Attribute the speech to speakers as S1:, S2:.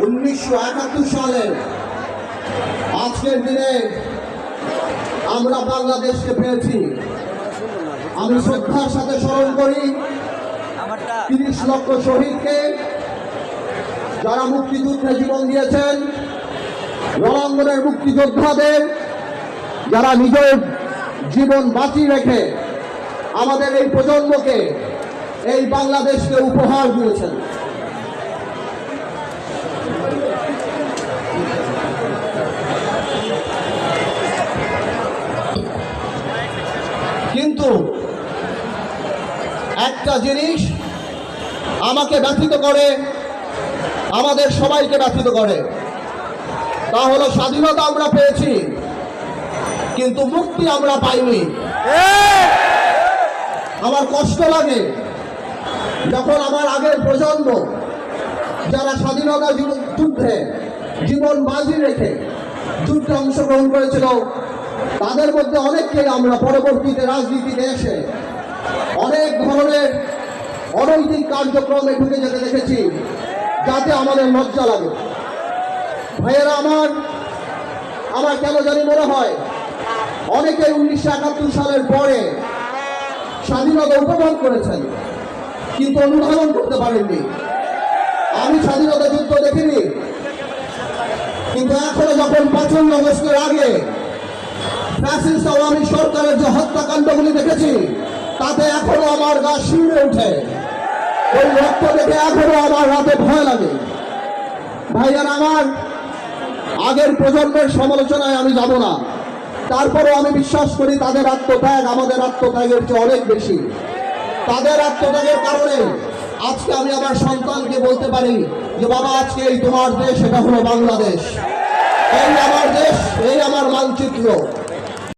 S1: 1971 সালে আজকের দিনে আমরা বাংলাদেশকে পেয়েছি। আমি শ্রদ্ধার সাথে স্মরণ করি 30 লক্ষ শহীদকে, যারা মুক্তিযুদ্ধে জীবন দিয়েছেন, রণাঙ্গনের মুক্তিযোদ্ধাদের, যারা নিজের জীবন বাঁচিয়ে রেখে আমাদের এই প্রজন্মকে, এই বাংলাদেশকে উপহার দিয়েছেন। কিন্তু একটা জিনিস আমাকে ব্যথিত করে, আমাদের সবাইকে ব্যথিত করে, তা হলো স্বাধীনতা আমরা পেয়েছি কিন্তু মুক্তি আমরা পাইনি। আমার কষ্ট লাগে যখন আমার আগের প্রজন্ম যারা স্বাধীনতা যুদ্ধে জীবন বাজি রেখে যুদ্ধে অংশগ্রহণ করেছিল, তাদের মধ্যে অনেককেই আমরা পরবর্তীতে রাজনীতিতে এসে অনেক ধরনের অনৈতিক কার্যক্রমে ঢুকে যেতে দেখেছি, যাতে আমাদের লজ্জা লাগে। ভাইয়েরা আমার কেন জানি মনে হয় অনেকে 1971 সালের পরে স্বাধীনতা উপভোগ করেছেন কিন্তু অনুধাবন করতে পারেননি। আমি স্বাধীনতা যুদ্ধ দেখিনি, কিন্তু এখনো যখন 5 আগস্টের আগে ফ্যাসিস্ট আওয়ামী সরকারের যে হত্যাকাণ্ডগুলি দেখেছি, তাতে এখনো আমার গা শিউরে ওঠে। ওই রক্ত দেখে এখনো আমার রাতে ভয় লাগে। ভাইয়ারা আমার, আগের প্রজন্মের সমালোচনায় আমি যাব না, তারপরেও আমি বিশ্বাস করি তাদের আত্মত্যাগ আমাদের আত্মত্যাগের চেয়ে অনেক বেশি। তাদের আত্মত্যাগের কারণে আজকে আমি আমার সন্তানকে বলতে পারি যে বাবা, আজকে এই তোমার দেশ, এটা হলো বাংলাদেশ, এই আমার দেশ, এই আমার মানচিত্র।